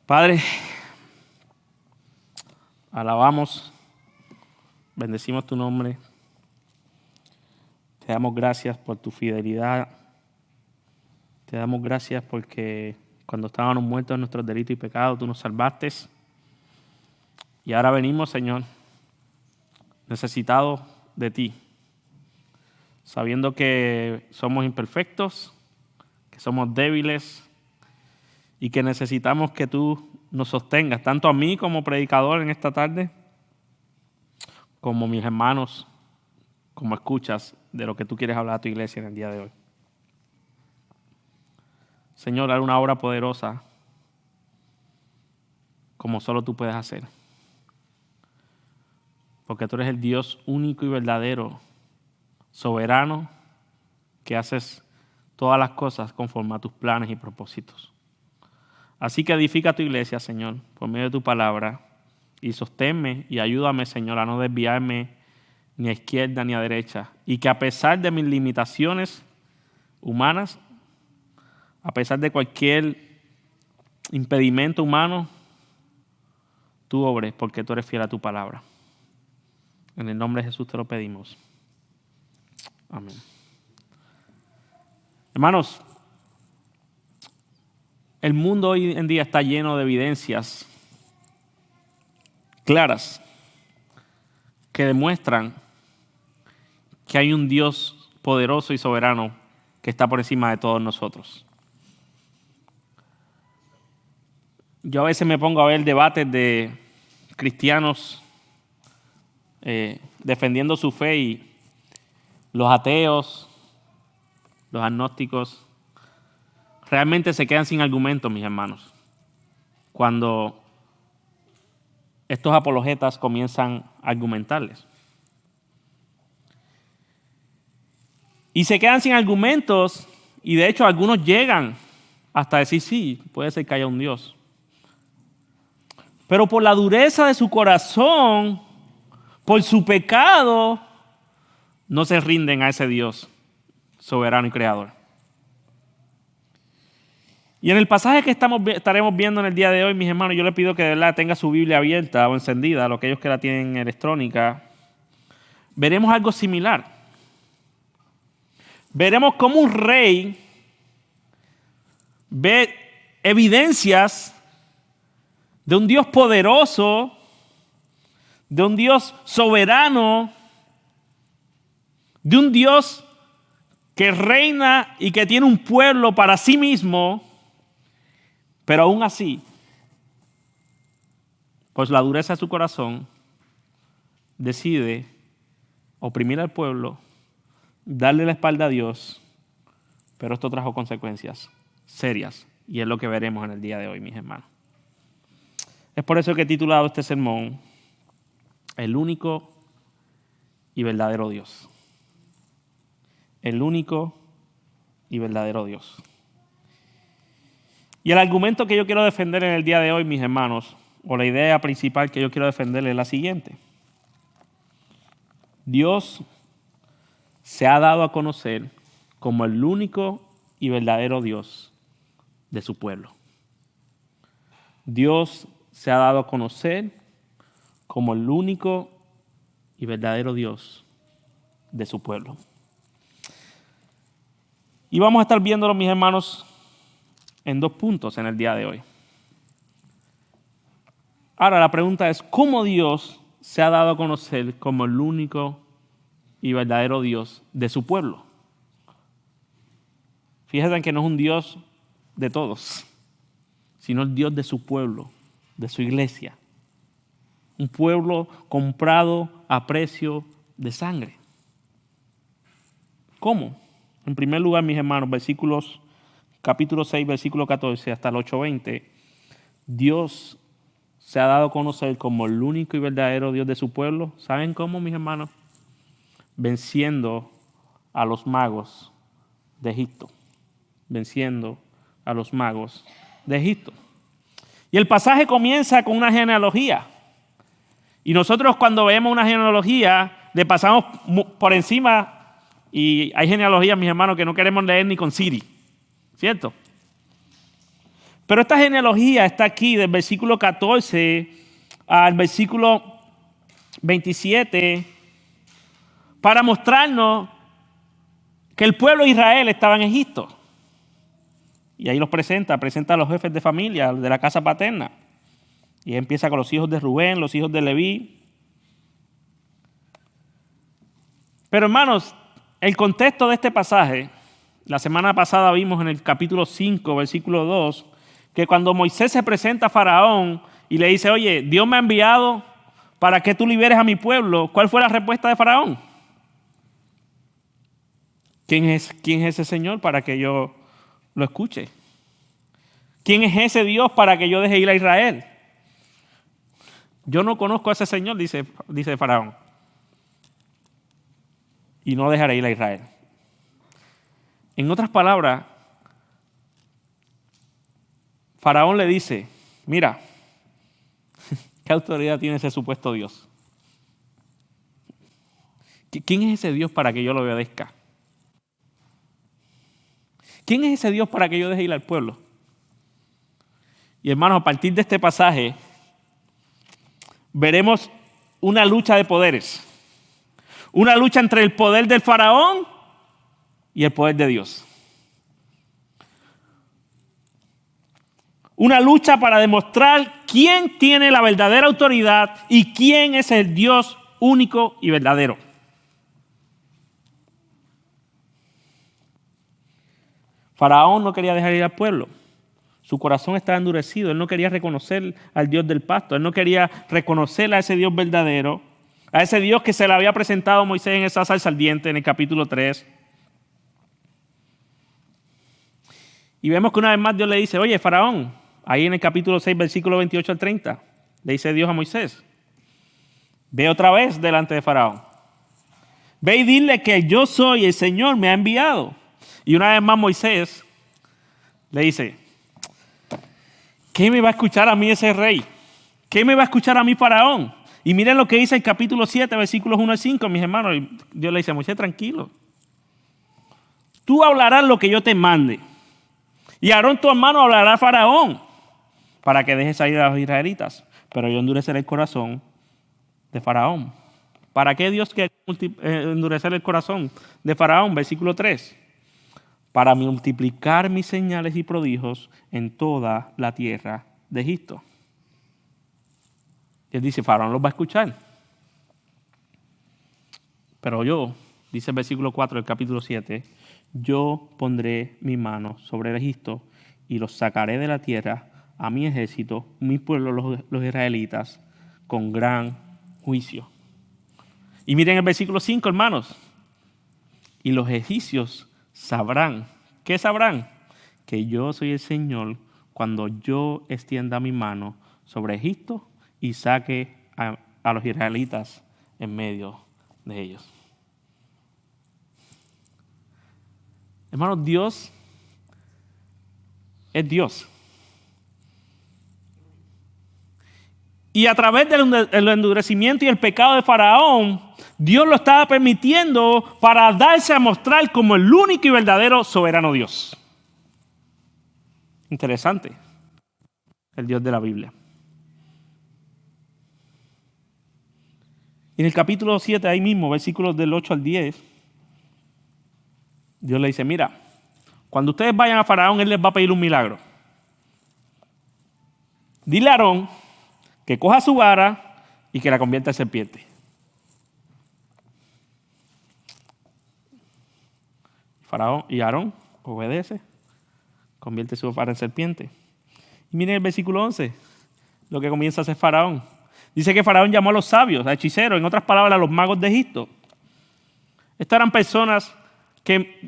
Padre, alabamos, bendecimos tu nombre. Te damos gracias por tu fidelidad. Te damos gracias porque cuando estábamos muertos en nuestros delitos y pecados, tú nos salvaste. Y ahora venimos, Señor, necesitados de ti, sabiendo que somos imperfectos, que somos débiles y que necesitamos que tú nos sostengas, tanto a mí como predicador en esta tarde, como mis hermanos, como escuchas de lo que tú quieres hablar a tu iglesia en el día de hoy. Señor, haz una obra poderosa como solo tú puedes hacer. Porque tú eres el Dios único y verdadero, soberano, que haces todas las cosas conforme a tus planes y propósitos. Así que edifica tu iglesia, Señor, por medio de tu palabra, y sosténme y ayúdame, Señor, a no desviarme ni a izquierda ni a derecha. Y que a pesar de mis limitaciones humanas, a pesar de cualquier impedimento humano, tú obres porque tú eres fiel a tu palabra. En el nombre de Jesús te lo pedimos. Amén. Hermanos, el mundo hoy en día está lleno de evidencias claras que demuestran que hay un Dios poderoso y soberano que está por encima de todos nosotros. Yo a veces me pongo a ver debates de cristianos defendiendo su fe y los ateos, los agnósticos, realmente se quedan sin argumentos, mis hermanos, cuando estos apologetas comienzan a argumentarles. Y se quedan sin argumentos y de hecho algunos llegan hasta decir sí, puede ser que haya un Dios. Pero por la dureza de su corazón, por su pecado, no se rinden a ese Dios soberano y creador. Y en el pasaje que estaremos viendo en el día de hoy, mis hermanos, yo les pido que de verdad tenga su Biblia abierta o encendida, a aquellos que la tienen electrónica. Veremos algo similar. Veremos cómo un rey ve evidencias de un Dios poderoso, de un Dios soberano, de un Dios que reina y que tiene un pueblo para sí mismo, pero aún así, pues la dureza de su corazón decide oprimir al pueblo, darle la espalda a Dios, pero esto trajo consecuencias serias y es lo que veremos en el día de hoy, mis hermanos. Es por eso que he titulado este sermón El único y verdadero Dios. El único y verdadero Dios. Y el argumento que yo quiero defender en el día de hoy, mis hermanos, o la idea principal que yo quiero defender es la siguiente. Dios se ha dado a conocer como el único y verdadero Dios de su pueblo. Dios se ha dado a conocer como el único y verdadero Dios de su pueblo. Y vamos a estar viéndolo, mis hermanos, en dos puntos en el día de hoy. Ahora la pregunta es, ¿cómo Dios se ha dado a conocer como el único y verdadero Dios de su pueblo? Fíjense en que no es un Dios de todos, sino el Dios de su pueblo, de su iglesia. Un pueblo comprado a precio de sangre. ¿Cómo? En primer lugar, mis hermanos, capítulo 6, versículo 14 hasta el 8:20, Dios se ha dado a conocer como el único y verdadero Dios de su pueblo. ¿Saben cómo, mis hermanos? Venciendo a los magos de Egipto. Venciendo a los magos de Egipto. Y el pasaje comienza con una genealogía. Y nosotros cuando vemos una genealogía, le pasamos por encima. Y hay genealogías, mis hermanos, que no queremos leer ni con Siri. ¿Cierto? Pero esta genealogía está aquí del versículo 14 al versículo 27 para mostrarnos que el pueblo de Israel estaba en Egipto. Y ahí los presenta a los jefes de familia de la casa paterna. Y empieza con los hijos de Rubén, los hijos de Leví. Pero hermanos, el contexto de este pasaje, la semana pasada vimos en el capítulo 5, versículo 2, que cuando Moisés se presenta a Faraón y le dice, oye, Dios me ha enviado para que tú liberes a mi pueblo, ¿cuál fue la respuesta de Faraón? ¿Quién es ese Señor para que yo lo escuche? ¿Quién es ese Dios para que yo deje ir a Israel? Yo no conozco a ese Señor, dice Faraón. Y no dejaré ir a Israel. En otras palabras, Faraón le dice, mira, ¿qué autoridad tiene ese supuesto Dios? ¿Quién es ese Dios para que yo lo obedezca? ¿Quién es ese Dios para que yo deje ir al pueblo? Y hermanos, a partir de este pasaje, veremos una lucha de poderes. Una lucha entre el poder del faraón y el poder de Dios. Una lucha para demostrar quién tiene la verdadera autoridad y quién es el Dios único y verdadero. Faraón no quería dejar ir al pueblo. Su corazón estaba endurecido. Él no quería reconocer al Dios del pacto. Él no quería reconocer a ese Dios verdadero, a ese Dios que se le había presentado a Moisés en esa zarza ardiente en el capítulo 3. Y vemos que una vez más Dios le dice, oye, Faraón, ahí en el capítulo 6, versículo 28 al 30, le dice Dios a Moisés, ve otra vez delante de Faraón. Ve y dile que yo soy el Señor, me ha enviado. Y una vez más Moisés le dice, ¿qué me va a escuchar a mí ese rey? ¿Qué me va a escuchar a mí Faraón? Y miren lo que dice el capítulo 7, versículos 1 al 5, mis hermanos. Y Dios le dice, Moisés, tranquilo. Tú hablarás lo que yo te mande. Y Aarón tu hermano hablará a Faraón para que deje salir a los israelitas. Pero yo endureceré el corazón de Faraón. ¿Para qué Dios quiere endurecer el corazón de Faraón? Versículo 3. Para multiplicar mis señales y prodigios en toda la tierra de Egipto. Y él dice, Faraón los va a escuchar. Pero yo, dice el versículo 4 del capítulo 7, yo pondré mi mano sobre el Egipto y los sacaré de la tierra a mi ejército, mi pueblo, los israelitas, con gran juicio. Y miren el versículo 5, hermanos. Y los egipcios sabrán. ¿Qué sabrán? Que yo soy el Señor cuando yo extienda mi mano sobre Egipto y saque a los israelitas en medio de ellos. Hermanos, Dios es Dios. Y a través del endurecimiento y el pecado de Faraón, Dios lo estaba permitiendo para darse a mostrar como el único y verdadero soberano Dios. Interesante, el Dios de la Biblia. En el capítulo 7, ahí mismo, versículos del 8 al 10, Dios le dice, mira, cuando ustedes vayan a Faraón, él les va a pedir un milagro. Dile a Aarón que coja su vara y que la convierta en serpiente. Faraón y Aarón obedece, convierte su vara en serpiente. Y miren el versículo 11, lo que comienza a hacer Faraón. Dice que Faraón llamó a los sabios, a hechiceros, en otras palabras, a los magos de Egipto. Estas eran personas que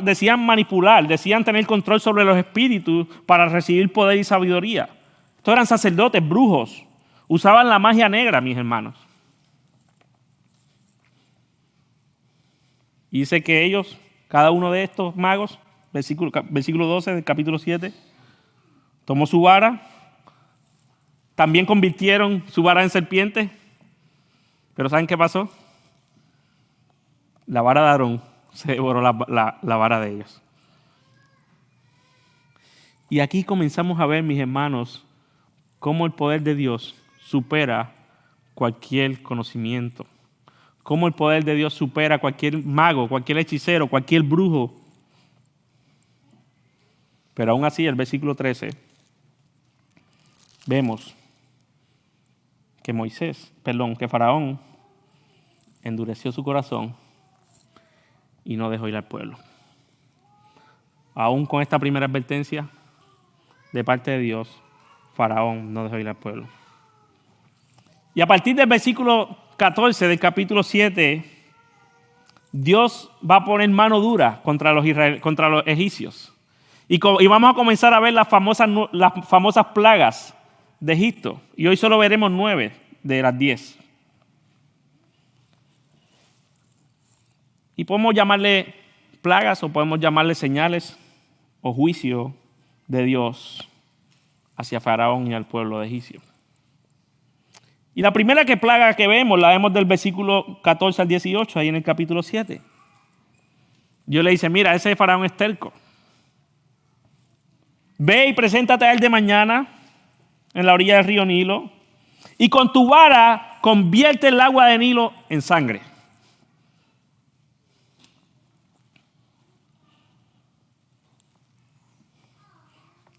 decían tener control sobre los espíritus para recibir poder y sabiduría. Estos eran sacerdotes, brujos. Usaban la magia negra, mis hermanos. Y dice que ellos, cada uno de estos magos, versículo 12 del capítulo 7, tomó su vara, también convirtieron su vara en serpiente, pero ¿saben qué pasó? La vara de Aarón se devoró la vara de ellos. Y aquí comenzamos a ver, mis hermanos, cómo el poder de Dios supera cualquier conocimiento. Cómo el poder de Dios supera cualquier mago, cualquier hechicero, cualquier brujo. Pero aún así, el versículo 13, vemos que Faraón endureció su corazón y no dejó ir al pueblo. Aún con esta primera advertencia de parte de Dios, Faraón no dejó ir al pueblo. Y a partir del versículo 14 del capítulo 7, Dios va a poner mano dura contra los egipcios. Y vamos a comenzar a ver las famosas plagas de Egipto. Y hoy solo veremos 9 de las 10. Y podemos llamarle plagas o podemos llamarle señales o juicio de Dios hacia Faraón y al pueblo de Egipcio. Y la primera plaga que vemos, la vemos del versículo 14 al 18, ahí en el capítulo 7. Dios le dice, mira, ese Faraón es terco. Ve y preséntate a él de mañana en la orilla del río Nilo y con tu vara convierte el agua de Nilo en sangre.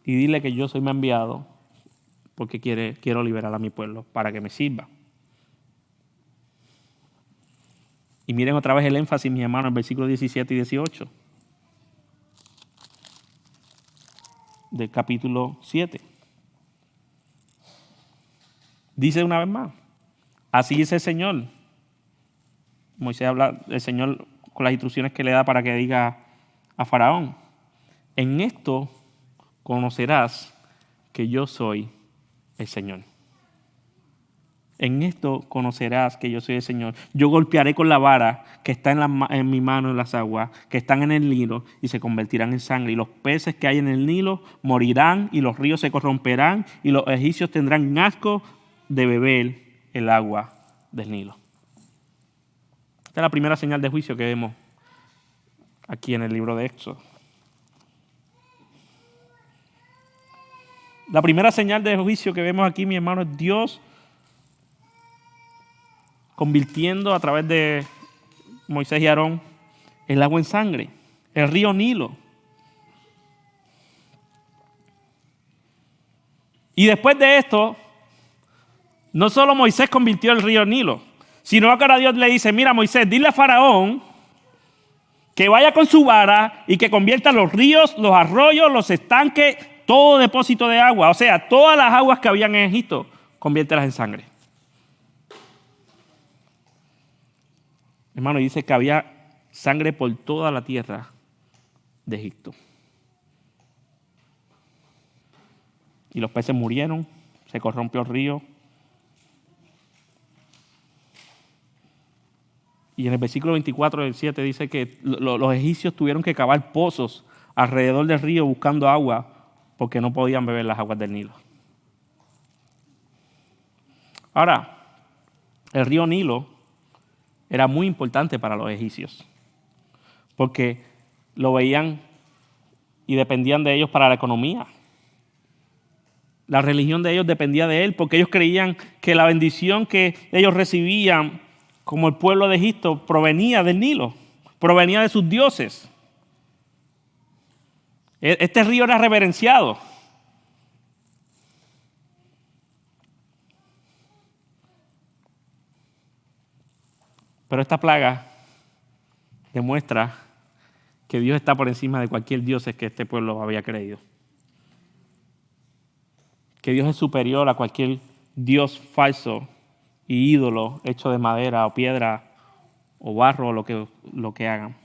Y dile que yo soy mi enviado porque quiero liberar a mi pueblo para que me sirva. Y miren otra vez el énfasis, mis hermanos, en versículos 17 y 18 del capítulo 7. Dice una vez más, así dice el Señor. Moisés habla del Señor con las instrucciones que le da para que diga a Faraón, en esto conocerás que yo soy el Señor. En esto conocerás que yo soy el Señor. Yo golpearé con la vara que está en mi mano en las aguas, que están en el Nilo, y se convertirán en sangre. Y los peces que hay en el Nilo morirán, y los ríos se corromperán, y los egipcios tendrán asco de beber el agua del Nilo. Esta es la primera señal de juicio que vemos aquí en el libro de Éxodo. La primera señal de juicio que vemos aquí, mi hermano, es Dios convirtiendo a través de Moisés y Aarón el agua en sangre, el río Nilo. Y después de esto, no solo Moisés convirtió el río Nilo, sino que ahora Dios le dice, mira Moisés, dile a Faraón que vaya con su vara y que convierta los ríos, los arroyos, los estanques, todo depósito de agua, o sea, todas las aguas que habían en Egipto, conviértelas en sangre. Hermano, dice que había sangre por toda la tierra de Egipto. Y los peces murieron, se corrompió el río. Y en el versículo 24 del 7 dice que los egipcios tuvieron que cavar pozos alrededor del río buscando agua porque no podían beber las aguas del Nilo. Ahora, el río Nilo era muy importante para los egipcios porque lo veían y dependían de ellos para la economía. La religión de ellos dependía de él porque ellos creían que la bendición que ellos recibían como el pueblo de Egipto provenía del Nilo, provenía de sus dioses. Este río era reverenciado. Pero esta plaga demuestra que Dios está por encima de cualquier dios que este pueblo había creído. Que Dios es superior a cualquier dios falso y ídolo hecho de madera o piedra o barro o lo que hagan.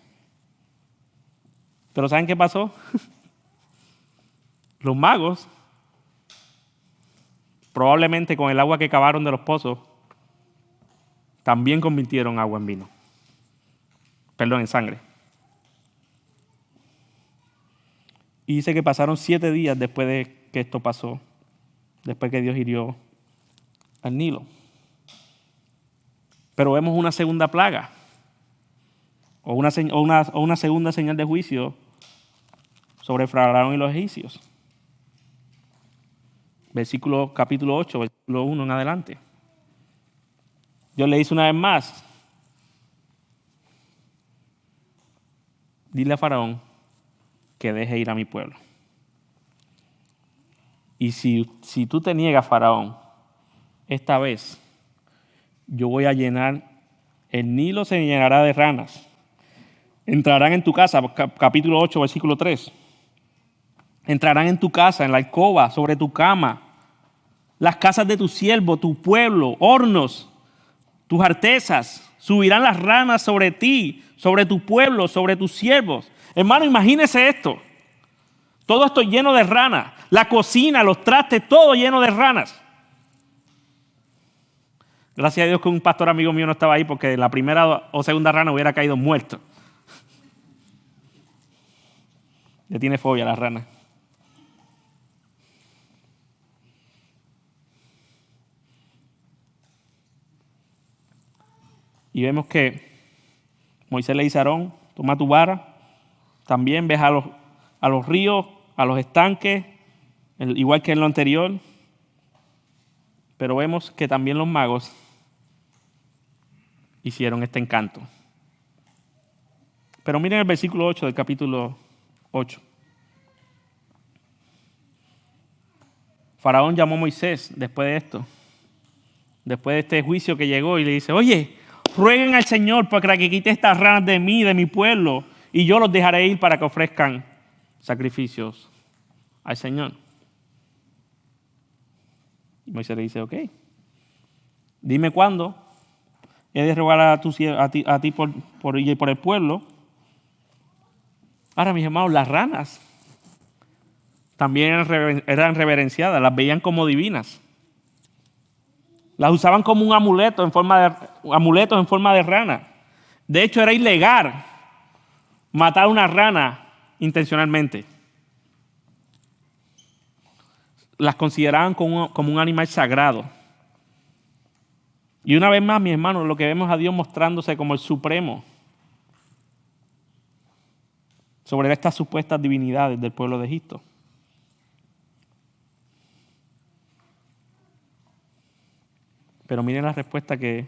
Pero ¿saben qué pasó? Los magos, probablemente con el agua que cavaron de los pozos, también convirtieron agua en vino. Perdón, en sangre. Y dice que pasaron 7 días después de que esto pasó, después que Dios hirió al Nilo. Pero vemos una segunda plaga, o una segunda señal de juicio sobre Faraón y los egipcios. capítulo 8, versículo 1 en adelante. Dios le dice una vez más, dile a Faraón que deje ir a mi pueblo. Y si tú te niegas, Faraón, esta vez yo voy a llenar, el Nilo se llenará de ranas. Entrarán en tu casa, capítulo 8, versículo 3. Entrarán en tu casa, en la alcoba, sobre tu cama, las casas de tu siervo, tu pueblo, hornos, tus artesas. Subirán las ranas sobre ti, sobre tu pueblo, sobre tus siervos. Hermano, imagínese esto. Todo esto lleno de ranas. La cocina, los trastes, todo lleno de ranas. Gracias a Dios que un pastor amigo mío no estaba ahí porque la primera o segunda rana hubiera caído muerto. Le tiene fobia a las ranas. Y vemos que Moisés le dice a Aarón, toma tu vara, también ves a los ríos, a los estanques, igual que en lo anterior. Pero vemos que también los magos hicieron este encanto. Pero miren el versículo 8 del capítulo 8. Faraón llamó a Moisés después de esto, después de este juicio que llegó, y le dice, oye, rueguen al Señor para que quite estas ranas de mí, de mi pueblo, y yo los dejaré ir para que ofrezcan sacrificios al Señor. Y Moisés le dice, ok, dime cuándo he de rogar a ti por el pueblo. Ahora, mis hermanos, las ranas también eran reverenciadas, las veían como divinas. Las usaban como un amuleto amuletos en forma de rana. De hecho, era ilegal matar a una rana intencionalmente. Las consideraban como un animal sagrado. Y una vez más, mis hermanos, lo que vemos a Dios mostrándose como el supremo sobre estas supuestas divinidades del pueblo de Egipto. Pero miren la respuesta que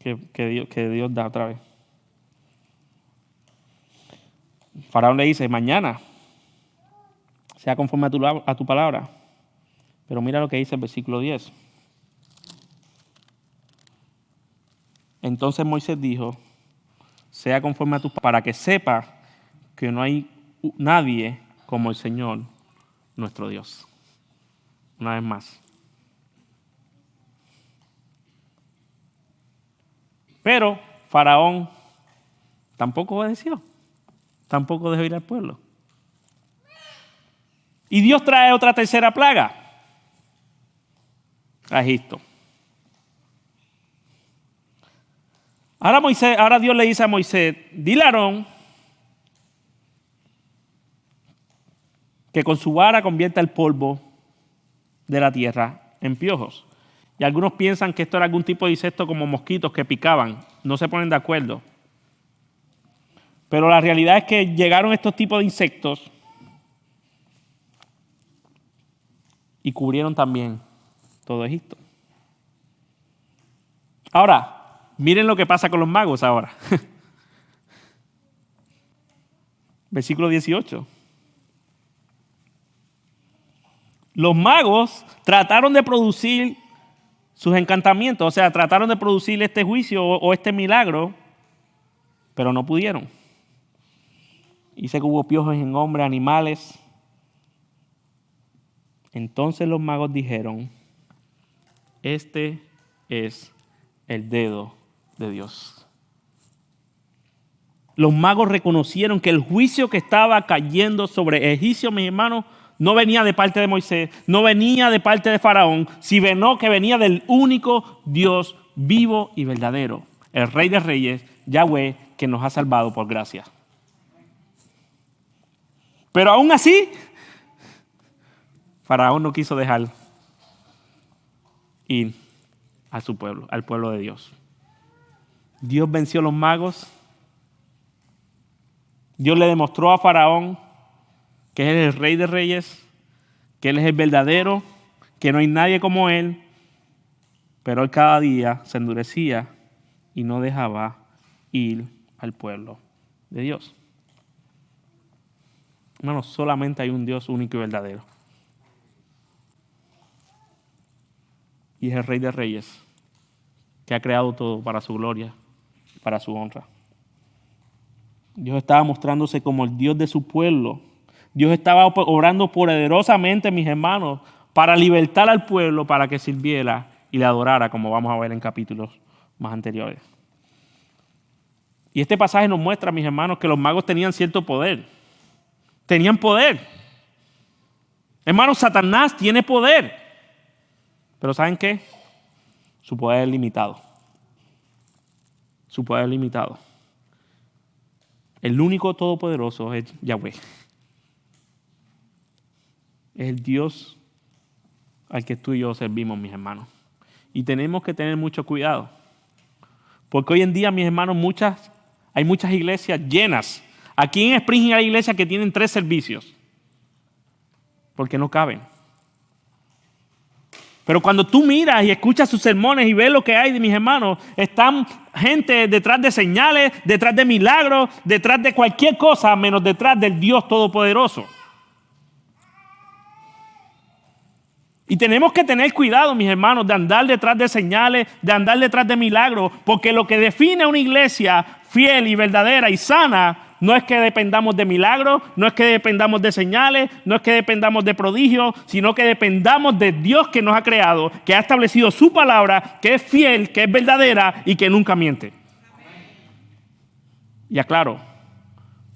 Dios da otra vez. Faraón le dice, mañana sea conforme a tu palabra. Pero mira lo que dice el versículo 10. Entonces Moisés dijo, sea conforme a tu palabra, para que sepa que no hay nadie como el Señor nuestro Dios. Una vez más. Pero Faraón tampoco obedeció, tampoco dejó ir al pueblo. Y Dios trae otra tercera plaga a Egipto. Ahora Dios le dice a Moisés, dile a Aarón que con su vara convierta el polvo de la tierra en piojos. Y algunos piensan que esto era algún tipo de insecto como mosquitos que picaban. No se ponen de acuerdo. Pero la realidad es que llegaron estos tipos de insectos y cubrieron también todo Egipto. Ahora, miren lo que pasa con los magos ahora. Versículo 18. Los magos trataron de producir sus encantamientos, o sea, trataron de producir este juicio o este milagro, pero no pudieron. Dice que hubo piojos en hombres, animales. Entonces los magos dijeron, este es el dedo de Dios. Los magos reconocieron que el juicio que estaba cayendo sobre Egipto, mis hermanos, no venía de parte de Moisés, no venía de parte de Faraón, sino que venía del único Dios vivo y verdadero, el Rey de Reyes, Yahweh, que nos ha salvado por gracia. Pero aún así, Faraón no quiso dejar ir a su pueblo, al pueblo de Dios. Dios venció a los magos. Dios le demostró a Faraón que es el Rey de Reyes, que Él es el verdadero, que no hay nadie como Él, pero Él cada día se endurecía y no dejaba ir al pueblo de Dios. Hermanos, solamente hay un Dios único y verdadero. Y es el Rey de Reyes, que ha creado todo para su gloria, para su honra. Dios estaba mostrándose como el Dios de su pueblo. Dios estaba obrando poderosamente, mis hermanos, para libertar al pueblo, para que sirviera y le adorara, como vamos a ver en capítulos más anteriores. Y este pasaje nos muestra, mis hermanos, que los magos tenían cierto poder. Tenían poder. Hermanos, Satanás tiene poder. Pero ¿saben qué? Su poder es limitado. Su poder es limitado. El único todopoderoso es Yahweh. Es el Dios al que tú y yo servimos, mis hermanos. Y tenemos que tener mucho cuidado. Porque hoy en día, mis hermanos, hay muchas iglesias llenas. Aquí en Spring hay iglesias que tienen 3 servicios. Porque no caben. Pero cuando tú miras y escuchas sus sermones y ves lo que hay de mis hermanos, están gente detrás de señales, detrás de milagros, detrás de cualquier cosa, menos detrás del Dios Todopoderoso. Y tenemos que tener cuidado, mis hermanos, de andar detrás de señales, de andar detrás de milagros, porque lo que define a una iglesia fiel y verdadera y sana no es que dependamos de milagros, no es que dependamos de señales, no es que dependamos de prodigios, sino que dependamos de Dios que nos ha creado, que ha establecido su palabra, que es fiel, que es verdadera y que nunca miente. Y aclaro,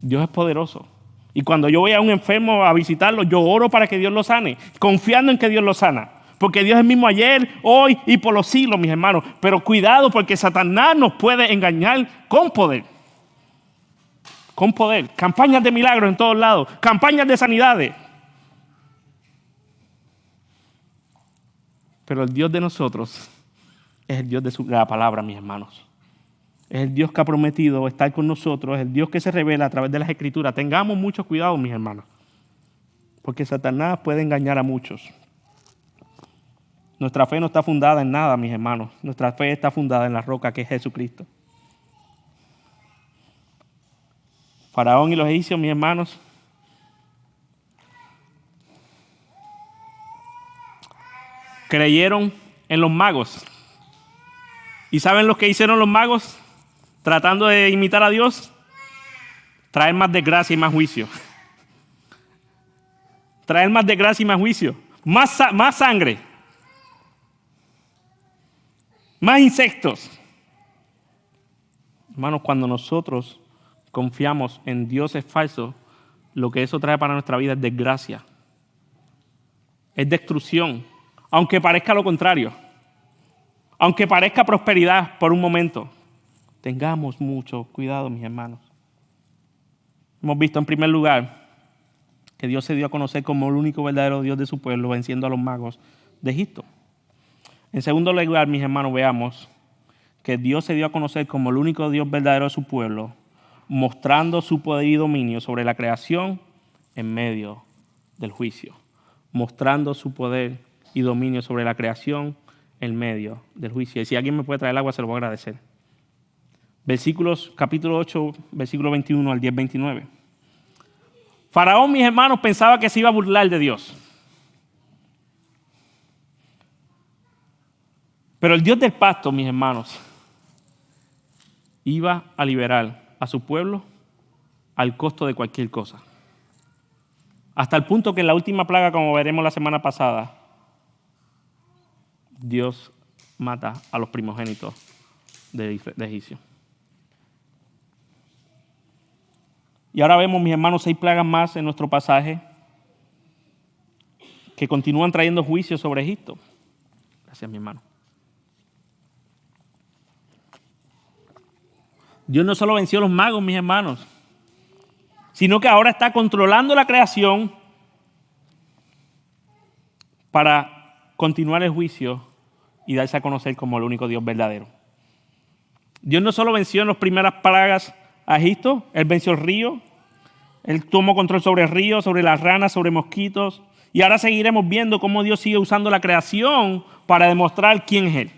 Dios es poderoso. Y cuando yo voy a un enfermo a visitarlo, yo oro para que Dios lo sane, confiando en que Dios lo sana. Porque Dios es el mismo ayer, hoy y por los siglos, mis hermanos. Pero cuidado, porque Satanás nos puede engañar con poder. Con poder. Campañas de milagros en todos lados. Campañas de sanidades. Pero el Dios de nosotros es el Dios de la palabra, mis hermanos. Es el Dios que ha prometido estar con nosotros. Es el Dios que se revela a través de las Escrituras. Tengamos mucho cuidado, mis hermanos. Porque Satanás puede engañar a muchos. Nuestra fe no está fundada en nada, mis hermanos. Nuestra fe está fundada en la roca que es Jesucristo. Faraón y los egipcios, mis hermanos, creyeron en los magos. ¿Y saben lo que hicieron los magos? Tratando de imitar a Dios, traer más desgracia y más juicio. Traer más desgracia y más juicio. Más sangre. Más insectos. Hermanos, cuando nosotros confiamos en dioses falsos, lo que eso trae para nuestra vida es desgracia. Es destrucción. Aunque parezca lo contrario. Aunque parezca prosperidad por un momento. Tengamos mucho cuidado, mis hermanos. Hemos visto en primer lugar que Dios se dio a conocer como el único verdadero Dios de su pueblo, venciendo a los magos de Egipto. En segundo lugar, mis hermanos, veamos que Dios se dio a conocer como el único Dios verdadero de su pueblo, mostrando su poder y dominio sobre la creación en medio del juicio. Mostrando su poder y dominio sobre la creación en medio del juicio. Y si alguien me puede traer el agua, se lo voy a agradecer. Capítulo 8, versículo 21 al 10, 29. Faraón, mis hermanos, pensaba que se iba a burlar de Dios. Pero el Dios del pacto, mis hermanos, iba a liberar a su pueblo al costo de cualquier cosa. Hasta el punto que en la última plaga, como veremos la semana pasada, Dios mata a los primogénitos de Egipcio. Y ahora vemos, mis hermanos, 6 plagas más en nuestro pasaje que continúan trayendo juicio sobre Egipto. Gracias, mi hermano. Dios no solo venció a los magos, mis hermanos, sino que ahora está controlando la creación para continuar el juicio y darse a conocer como el único Dios verdadero. Dios no solo venció en las primeras plagas a Egipto, Él venció el río, Él tomó control sobre el río, sobre las ranas, sobre mosquitos Y ahora seguiremos viendo cómo Dios sigue usando la creación para demostrar quién es Él.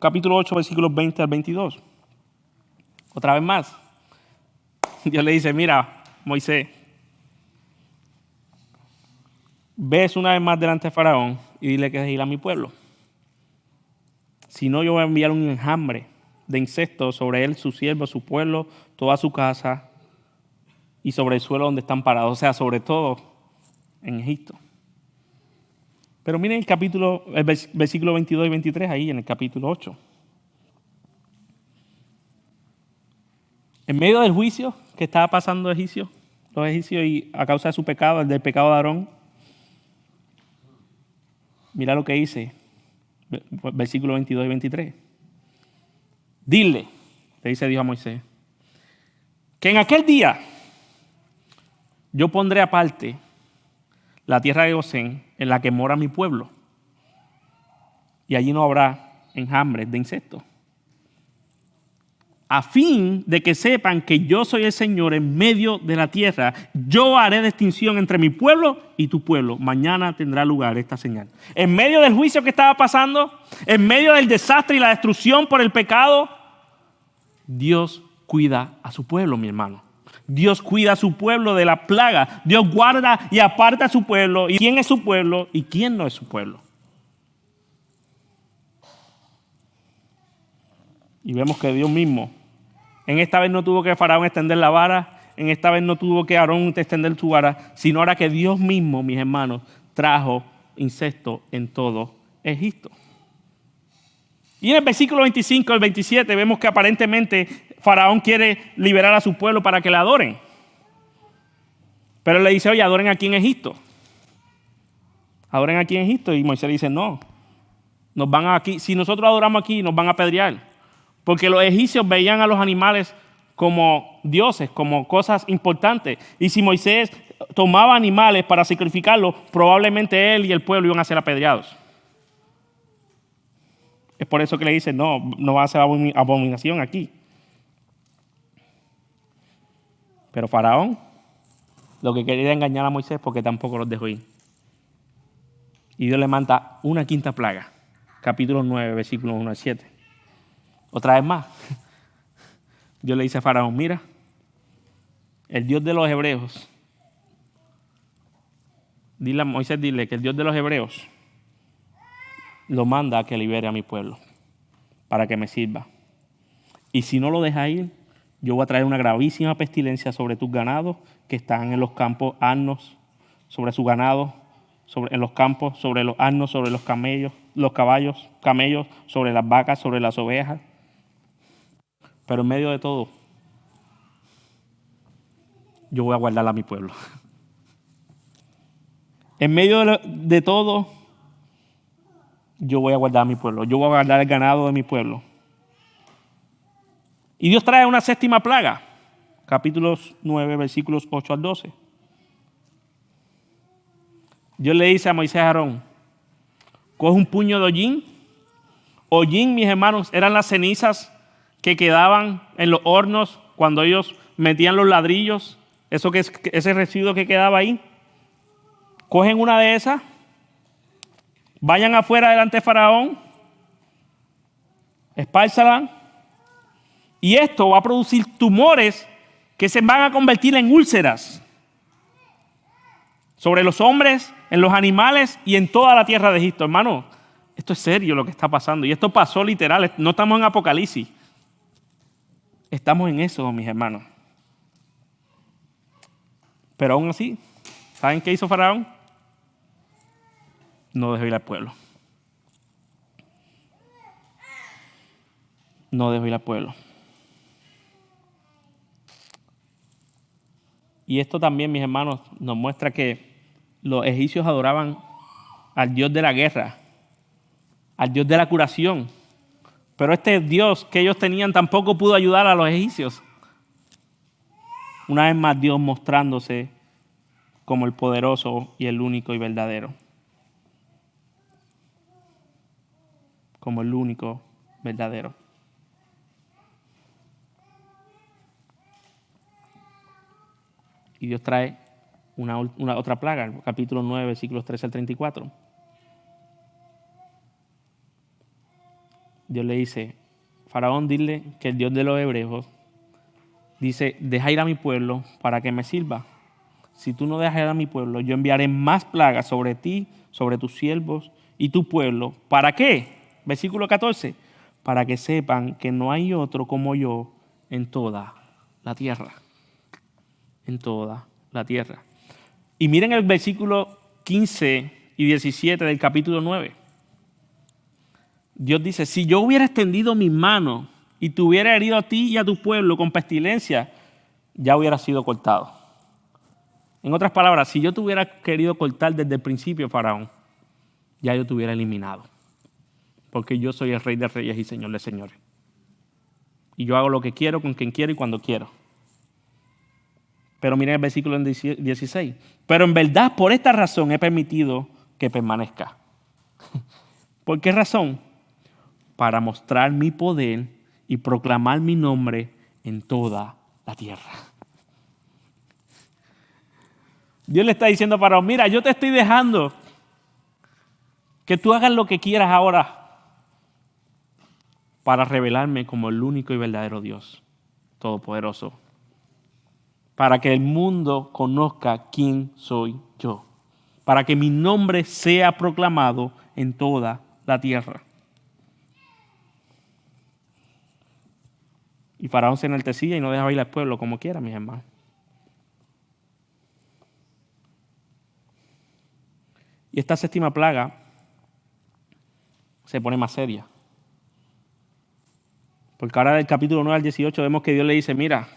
Capítulo 8, versículos 20 al 22. Otra vez más. Dios le dice, mira, Moisés, ves una vez más delante de Faraón y dile que deje ir a mi pueblo. Si no, yo voy a enviar un enjambre de insectos sobre él, su siervo, su pueblo, toda su casa y sobre el suelo donde están parados, o sea, sobre todo en Egipto. Pero miren el versículo 22 y 23 ahí en el capítulo 8. En medio del juicio que estaba pasando los egipcios y a causa de su pecado, el del pecado de Aarón, mira lo que dice, versículo 22 y 23. Dile, le dice Dios a Moisés, que en aquel día yo pondré aparte la tierra de Gosén en la que mora mi pueblo, y allí no habrá enjambres de insectos, a fin de que sepan que yo soy el Señor en medio de la tierra. Yo haré distinción entre mi pueblo y tu pueblo. Mañana tendrá lugar esta señal. En medio del juicio que estaba pasando, en medio del desastre y la destrucción por el pecado, Dios cuida a su pueblo, mi hermano. Dios cuida a su pueblo de la plaga. Dios guarda y aparta a su pueblo. ¿Y quién es su pueblo y quién no es su pueblo? Y vemos que Dios mismo, en esta vez no tuvo que Faraón extender la vara, en esta vez no tuvo que Aarón extender su vara, sino ahora que Dios mismo, mis hermanos, trajo insectos en todo Egipto. Y en el versículo 25 al 27 vemos que aparentemente Faraón quiere liberar a su pueblo para que le adoren. Pero él le dice, oye, adoren aquí en Egipto. Adoren aquí en Egipto. Y Moisés le dice, no, nos van aquí. Si nosotros adoramos aquí, nos van a apedrear. Porque los egipcios veían a los animales como dioses, como cosas importantes. Y si Moisés tomaba animales para sacrificarlos, probablemente él y el pueblo iban a ser apedreados. Es por eso que le dicen, no va a ser abominación aquí. Pero Faraón lo que quería era engañar a Moisés porque tampoco los dejó ir. Y Dios le manda una quinta plaga. Capítulo 9, versículos 1 al 7. Otra vez más. Dios le dice a Faraón, mira, el Dios de los hebreos, dile a Moisés, dile que el Dios de los hebreos lo manda a que libere a mi pueblo para que me sirva. Y si no lo deja ir, yo voy a traer una gravísima pestilencia sobre tus ganados que están en los campos, asnos, sobre su ganado, en los campos, sobre los asnos, sobre los camellos, camellos, sobre las vacas, sobre las ovejas. Pero en medio de todo, yo voy a guardar a mi pueblo. En medio de todo, yo voy a guardar a mi pueblo. Yo voy a guardar el ganado de mi pueblo. Y Dios trae una séptima plaga. Capítulos 9, versículos 8 al 12. Dios le dice a Moisés y a Aarón, coge un puño de hollín. Hollín, mis hermanos, eran las cenizas que quedaban en los hornos cuando ellos metían los ladrillos, ese residuo que quedaba ahí. Cogen una de esas, vayan afuera delante de Faraón, espárzala, y esto va a producir tumores que se van a convertir en úlceras sobre los hombres, en los animales y en toda la tierra de Egipto. Hermano, esto es serio lo que está pasando, y esto pasó literal, no estamos en Apocalipsis. Estamos en eso, mis hermanos. Pero aún así, ¿saben qué hizo Faraón? No dejó ir al pueblo. No dejó ir al pueblo. Y esto también, mis hermanos, nos muestra que los egipcios adoraban al Dios de la guerra, al Dios de la curación. Pero este Dios que ellos tenían tampoco pudo ayudar a los egipcios. Una vez más, Dios mostrándose como el poderoso y el único y verdadero. Como el único verdadero. Y Dios trae una otra plaga, capítulo 9, versículos 13 al 34. Dios le dice, Faraón, dile que el Dios de los hebreos dice, deja ir a mi pueblo para que me sirva. Si tú no dejas ir a mi pueblo, yo enviaré más plagas sobre ti, sobre tus siervos y tu pueblo. ¿Para qué? Versículo 14. Para que sepan que no hay otro como yo en toda la tierra. En toda la tierra. Y miren el versículo 15 y 17 del capítulo 9. Dios dice, si yo hubiera extendido mis manos y te hubiera herido a ti y a tu pueblo con pestilencia, ya hubiera sido cortado. En otras palabras, si yo te hubiera querido cortar desde el principio, Faraón, ya yo te hubiera eliminado. Porque yo soy el Rey de Reyes y Señor de Señores. Y yo hago lo que quiero, con quien quiero y cuando quiero. Pero miren el versículo 16. Pero en verdad, por esta razón he permitido que permanezca. ¿Por qué razón? Para mostrar mi poder y proclamar mi nombre en toda la tierra. Dios le está diciendo a Faraón, mira, yo te estoy dejando que tú hagas lo que quieras ahora para revelarme como el único y verdadero Dios todopoderoso. Para que el mundo conozca quién soy yo. Para que mi nombre sea proclamado en toda la tierra. Y Faraón se enaltecía y no dejaba ir al pueblo como quiera, mis hermanos. Y esta séptima plaga se pone más seria. Porque ahora del capítulo 9 al 18 vemos que Dios le dice, mira,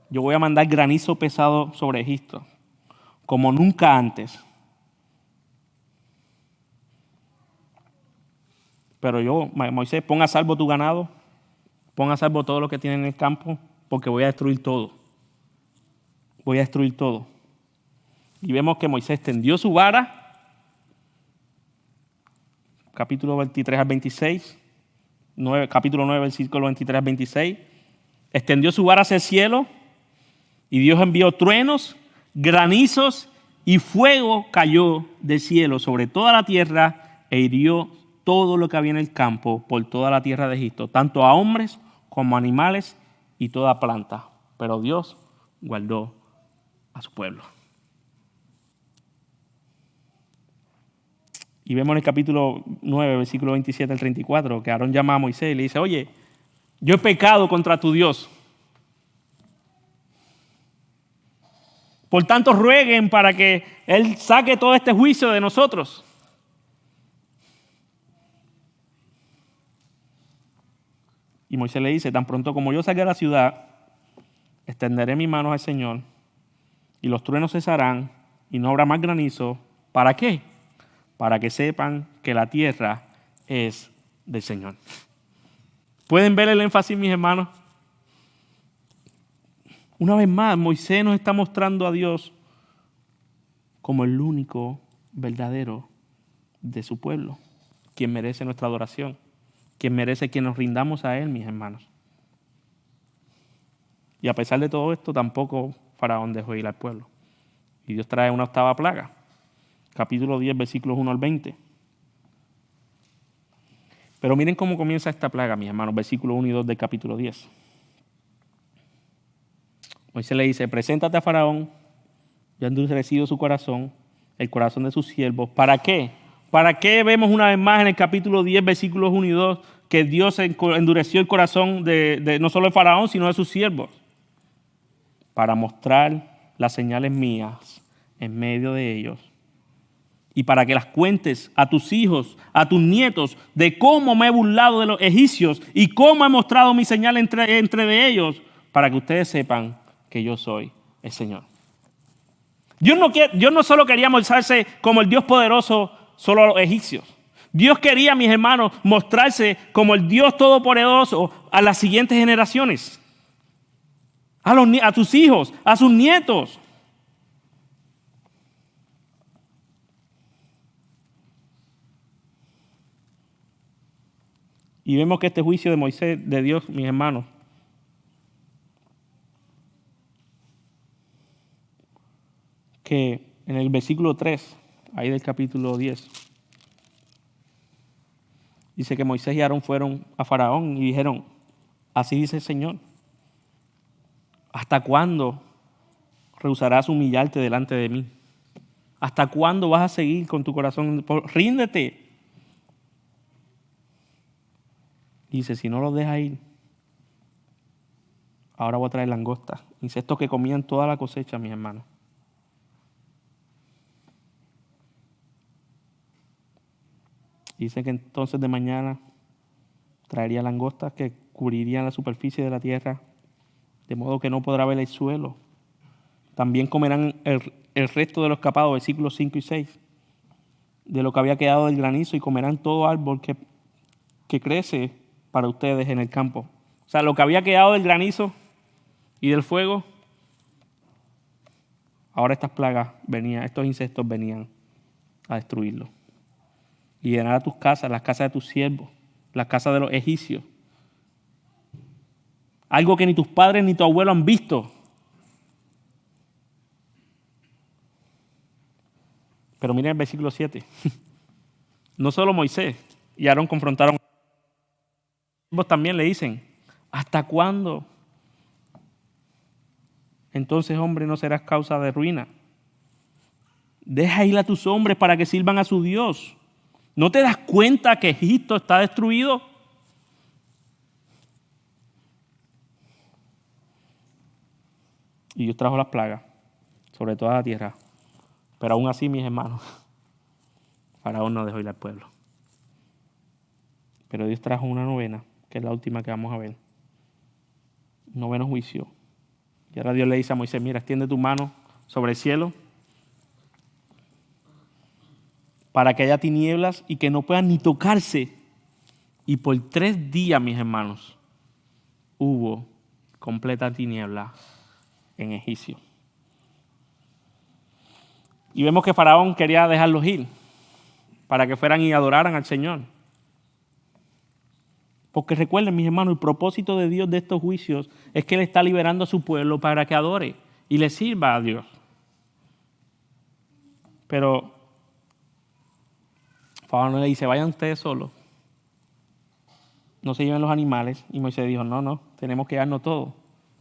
yo voy a mandar granizo pesado sobre Egipto, como nunca antes. Pero yo, Moisés, pon a salvo tu ganado, pon a salvo todo lo que tiene en el campo, porque voy a destruir todo. Voy a destruir todo. Y vemos que Moisés tendió su vara, capítulo 23 al 26, capítulo 9, versículo 23 al 26, extendió su vara hacia el cielo y Dios envió truenos, granizos y fuego cayó del cielo sobre toda la tierra e hirió todo lo que había en el campo por toda la tierra de Egipto, tanto a hombres como a animales y toda planta. Pero Dios guardó a su pueblo. Y vemos en el capítulo 9, versículo 27 al 34, que Aarón llama a Moisés y le dice, oye, yo he pecado contra tu Dios. Por tanto, rueguen para que Él saque todo este juicio de nosotros. Y Moisés le dice, tan pronto como yo salga de la ciudad, extenderé mis manos al Señor y los truenos cesarán y no habrá más granizo. ¿Para qué? Para que sepan que la tierra es del Señor. ¿Pueden ver el énfasis, mis hermanos? Una vez más, Moisés nos está mostrando a Dios como el único verdadero de su pueblo, quien merece nuestra adoración, quien merece que nos rindamos a Él, mis hermanos. Y a pesar de todo esto, tampoco Faraón dejó ir al pueblo. Y Dios trae una octava plaga. Capítulo 10, versículos 1 al 20. Pero miren cómo comienza esta plaga, mis hermanos, versículos 1 y 2 del capítulo 10. Moisés le dice, preséntate a Faraón, yo he endurecido su corazón, el corazón de sus siervos. ¿Para qué? ¿Para qué vemos una vez más en el capítulo 10, versículos 1 y 2, que Dios endureció el corazón de no solo de Faraón, sino de sus siervos? Para mostrar las señales mías en medio de ellos. Y para que las cuentes a tus hijos, a tus nietos, de cómo me he burlado de los egipcios y cómo he mostrado mi señal entre de ellos, para que ustedes sepan que yo soy el Señor. Dios no solo quería mostrarse como el Dios poderoso solo a los egipcios. Dios quería, mis hermanos, mostrarse como el Dios todopoderoso a las siguientes generaciones. A tus hijos, a sus nietos. Y vemos que este juicio de Moisés, de Dios, mis hermanos, que en el versículo 3, ahí del capítulo 10, dice que Moisés y Aarón fueron a Faraón y dijeron, así dice el Señor, ¿hasta cuándo rehusarás humillarte delante de mí? ¿Hasta cuándo vas a seguir con tu corazón? Ríndete. Dice, si no los dejas ir, ahora voy a traer langostas, insectos que comían toda la cosecha, mis hermanos. Dice que entonces de mañana traería langostas que cubrirían la superficie de la tierra, de modo que no podrá ver el suelo. También comerán el resto de los escapados, versículos 5 y 6, de lo que había quedado del granizo, y comerán todo árbol que crece para ustedes en el campo. O sea, lo que había quedado del granizo y del fuego, ahora estas plagas venían, estos insectos venían a destruirlo. Y llenará tus casas, las casas de tus siervos, las casas de los egipcios. Algo que ni tus padres ni tu abuelo han visto. Pero miren el versículo 7. No solo Moisés y Aarón confrontaron, los también le dicen, ¿hasta cuándo? Entonces, hombre, no serás causa de ruina. Deja ir a tus hombres para que sirvan a su Dios. ¿No te das cuenta que Egipto está destruido? Y Dios trajo las plagas sobre toda la tierra. Pero aún así, mis hermanos, Faraón no dejó ir al pueblo. Pero Dios trajo una novena, que es la última que vamos a ver. Un noveno juicio. Y ahora Dios le dice a Moisés, mira, extiende tu mano sobre el cielo para que haya tinieblas y que no puedan ni tocarse. Y por 3 días, mis hermanos, hubo completa tiniebla en Egipcio. Y vemos que Faraón quería dejarlos ir para que fueran y adoraran al Señor. Porque recuerden, mis hermanos, el propósito de Dios de estos juicios es que Él está liberando a su pueblo para que adore y le sirva a Dios. Pero Faraón le dice, vayan ustedes solos, no se lleven los animales. Y Moisés dijo, no, tenemos que llevarnos todo.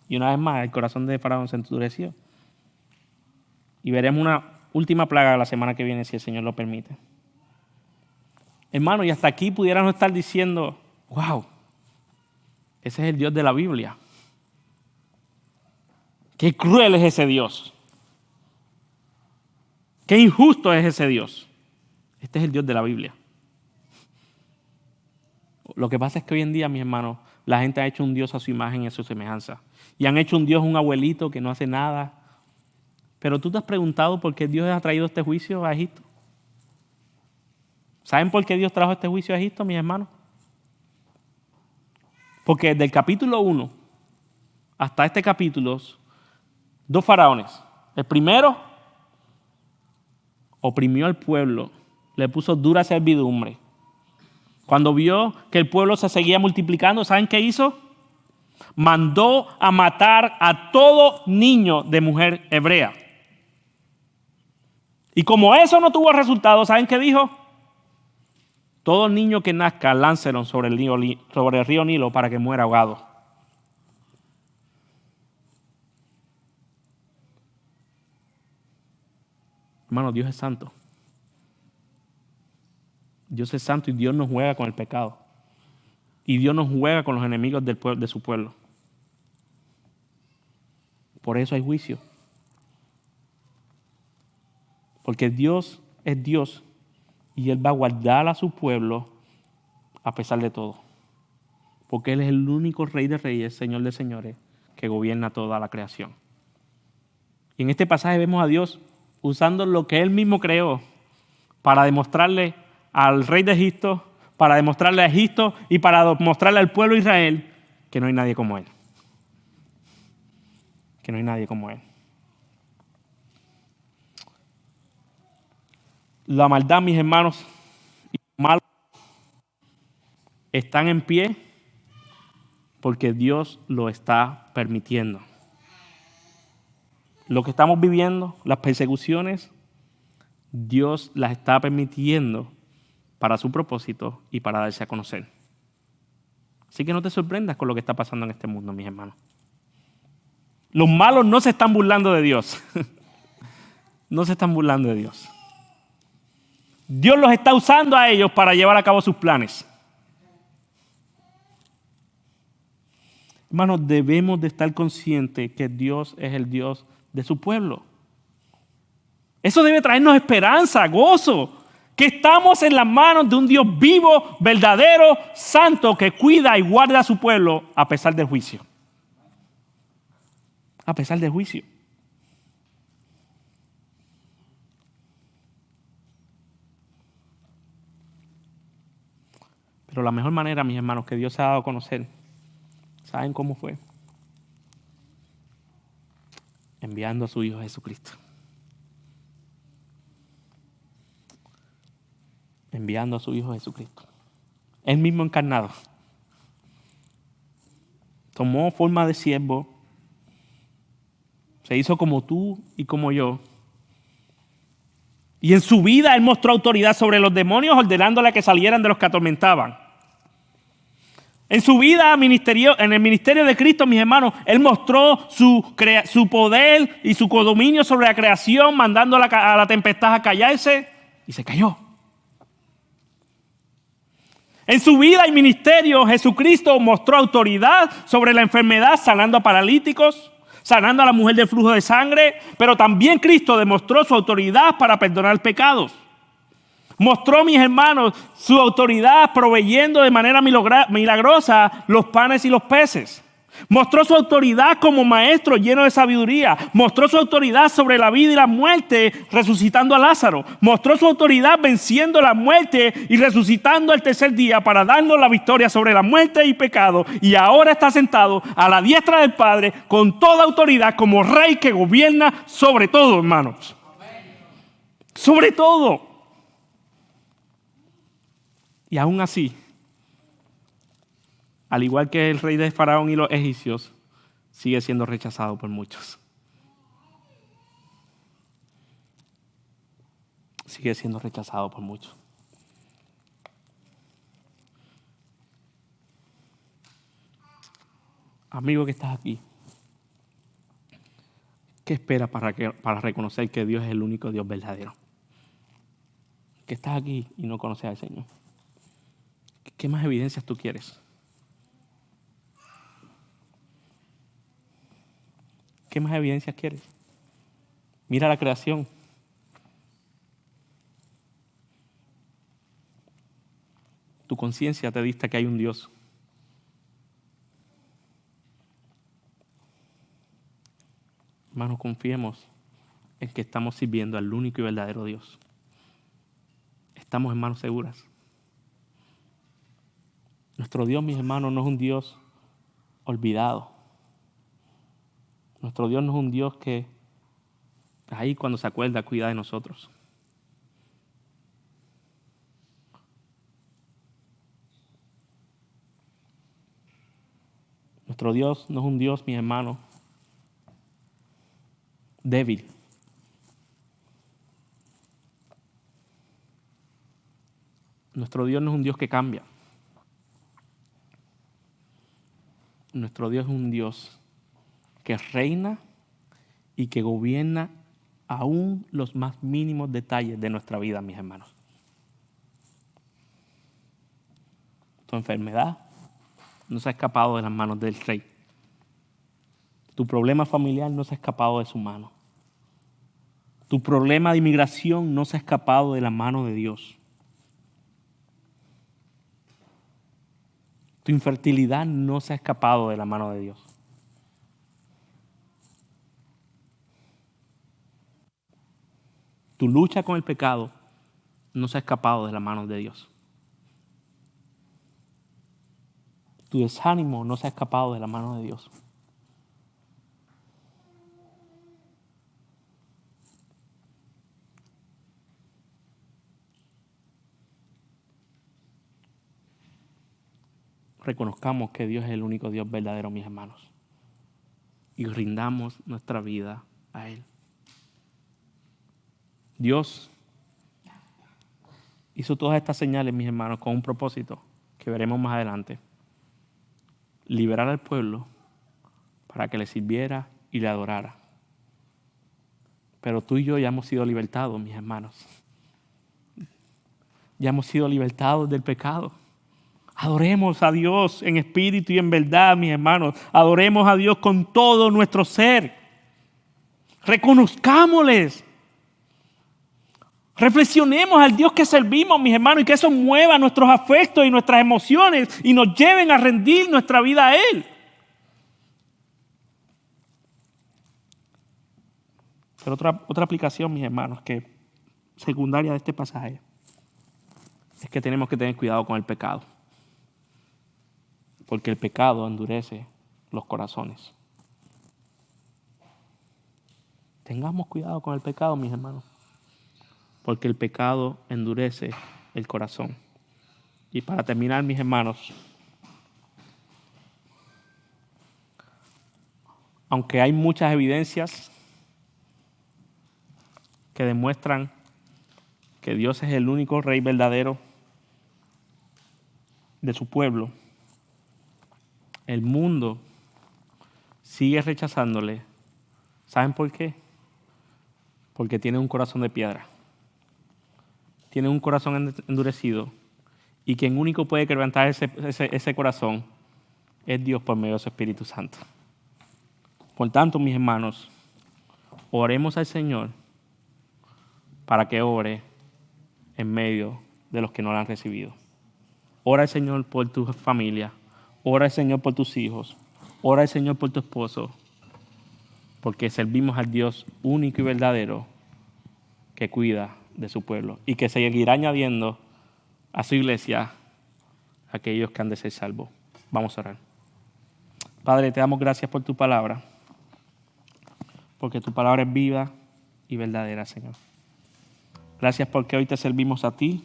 Y una vez más, el corazón de Faraón se endureció. Y veremos una última plaga la semana que viene, si el Señor lo permite. Hermano, y hasta aquí pudiéramos estar diciendo, wow, ese es el Dios de la Biblia. Qué cruel es ese Dios. Qué injusto es ese Dios. Este es el Dios de la Biblia. Lo que pasa es que hoy en día, mis hermanos, la gente ha hecho un Dios a su imagen y a su semejanza. Y han hecho un Dios, un abuelito que no hace nada. Pero tú te has preguntado por qué Dios ha traído este juicio a Egipto. ¿Saben por qué Dios trajo este juicio a Egipto, mis hermanos? Porque desde el capítulo 1 hasta este capítulo, 2 faraones. El primero oprimió al pueblo, le puso dura servidumbre. Cuando vio que el pueblo se seguía multiplicando, ¿saben qué hizo? Mandó a matar a todo niño de mujer hebrea. Y como eso no tuvo resultado, ¿saben qué dijo? Todo niño que nazca, láncelo sobre el río Nilo para que muera ahogado. Hermano, Dios es santo. Dios es santo y Dios no juega con el pecado. Y Dios no juega con los enemigos de su pueblo. Por eso hay juicio. Porque Dios es Dios y Él va a guardar a su pueblo a pesar de todo. Porque Él es el único Rey de Reyes, Señor de Señores, que gobierna toda la creación. Y en este pasaje vemos a Dios usando lo que Él mismo creó para demostrarle al rey de Egipto, para demostrarle a Egipto y para demostrarle al pueblo de Israel que no hay nadie como Él. Que no hay nadie como Él. La maldad, mis hermanos, y lo malo están en pie porque Dios lo está permitiendo. Lo que estamos viviendo, las persecuciones, Dios las está permitiendo para su propósito y para darse a conocer. Así que no te sorprendas con lo que está pasando en este mundo, mis hermanos. Los malos no se están burlando de Dios. No se están burlando de Dios. Dios los está usando a ellos para llevar a cabo sus planes. Hermanos, debemos de estar conscientes que Dios es el Dios de su pueblo. Eso debe traernos esperanza, gozo, que estamos en las manos de un Dios vivo, verdadero, santo, que cuida y guarda a su pueblo a pesar del juicio. A pesar del juicio. Pero la mejor manera, mis hermanos, que Dios se ha dado a conocer, ¿saben cómo fue? Enviando a su Hijo Jesucristo. Enviando a su Hijo Jesucristo. Él mismo encarnado. Tomó forma de siervo. Se hizo como tú y como yo. Y en su vida Él mostró autoridad sobre los demonios, ordenándole que salieran de los que atormentaban. En su vida, en el ministerio de Cristo, mis hermanos, Él mostró su poder y su dominio sobre la creación, mandando a la tempestad a callarse, y se cayó. En su vida y ministerio, Jesucristo mostró autoridad sobre la enfermedad, sanando a paralíticos, sanando a la mujer del flujo de sangre, pero también Cristo demostró su autoridad para perdonar pecados. Mostró, mis hermanos, su autoridad proveyendo de manera milagrosa los panes y los peces. Mostró su autoridad como maestro lleno de sabiduría. Mostró su autoridad sobre la vida y la muerte resucitando a Lázaro. Mostró su autoridad venciendo la muerte y resucitando al tercer día para darnos la victoria sobre la muerte y pecado. Y ahora está sentado a la diestra del Padre con toda autoridad como rey que gobierna sobre todo, hermanos. Sobre todo. Y aún así, al igual que el rey de Faraón y los egipcios, sigue siendo rechazado por muchos. Sigue siendo rechazado por muchos. Amigo que estás aquí, ¿qué esperas para reconocer que Dios es el único Dios verdadero? Que estás aquí y no conoces al Señor. ¿Qué más evidencias tú quieres? ¿Qué más evidencias quieres? Mira la creación. Tu conciencia te dicta que hay un Dios. Hermanos, confiemos en que estamos sirviendo al único y verdadero Dios. Estamos en manos seguras. Nuestro Dios, mis hermanos, no es un Dios olvidado. Nuestro Dios no es un Dios que ahí cuando se acuerda cuida de nosotros. Nuestro Dios no es un Dios, mis hermanos, débil. Nuestro Dios no es un Dios que cambia. Nuestro Dios es un Dios que reina y que gobierna aún los más mínimos detalles de nuestra vida, mis hermanos. Tu enfermedad no se ha escapado de las manos del Rey. Tu problema familiar no se ha escapado de su mano. Tu problema de inmigración no se ha escapado de la mano de Dios. Tu infertilidad no se ha escapado de la mano de Dios. Tu lucha con el pecado no se ha escapado de la mano de Dios. Tu desánimo no se ha escapado de la mano de Dios. Reconozcamos que Dios es el único Dios verdadero, mis hermanos. Y rindamos nuestra vida a Él. Dios hizo todas estas señales, mis hermanos, con un propósito que veremos más adelante. Liberar al pueblo para que le sirviera y le adorara. Pero tú y yo ya hemos sido libertados, mis hermanos. Ya hemos sido libertados del pecado. Adoremos a Dios en espíritu y en verdad, mis hermanos. Adoremos a Dios con todo nuestro ser. Reconozcámosles. Reflexionemos al Dios que servimos, mis hermanos, y que eso mueva nuestros afectos y nuestras emociones y nos lleven a rendir nuestra vida a Él. Pero otra aplicación, mis hermanos, que secundaria de este pasaje, es que tenemos que tener cuidado con el pecado. Porque el pecado endurece los corazones. Tengamos cuidado con el pecado, mis hermanos. Porque el pecado endurece el corazón. Y para terminar, mis hermanos, aunque hay muchas evidencias que demuestran que Dios es el único Rey verdadero de su pueblo, el mundo sigue rechazándole. ¿Saben por qué? Porque tiene un corazón de piedra. Tiene un corazón endurecido. Y quien único puede quebrantar ese corazón es Dios por medio de su Espíritu Santo. Por tanto, mis hermanos, oremos al Señor para que ore en medio de los que no lo han recibido. Ora al Señor por tu familia. Ora al Señor por tus hijos. Ora al Señor por tu esposo. Porque servimos al Dios único y verdadero que cuida de su pueblo y que seguirá añadiendo a su iglesia aquellos que han de ser salvos. Vamos a orar. Padre, te damos gracias por tu palabra, porque tu palabra es viva y verdadera, Señor. Gracias porque hoy te servimos a ti.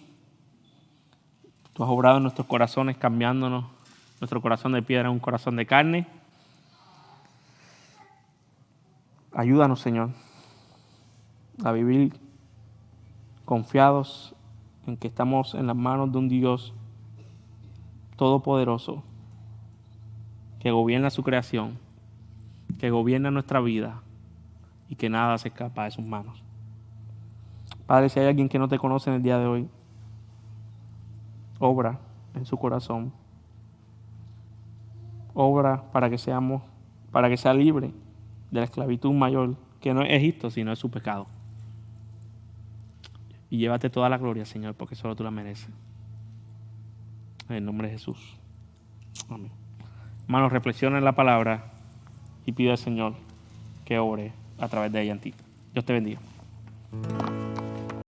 Tú has obrado en nuestros corazones, cambiándonos nuestro corazón de piedra a un corazón de carne. Ayúdanos, Señor, a vivir confiados en que estamos en las manos de un Dios todopoderoso que gobierna su creación, que gobierna nuestra vida y que nada se escapa de sus manos. Padre, si hay alguien que no te conoce en el día de hoy, obra en su corazón. Obra para que sea libre de la esclavitud mayor, que no es Egipto, sino es su pecado. Y llévate toda la gloria, Señor, porque solo tú la mereces. En el nombre de Jesús. Amén. Hermanos, reflexiona en la palabra y pide al Señor que obre a través de ella en ti. Dios te bendiga.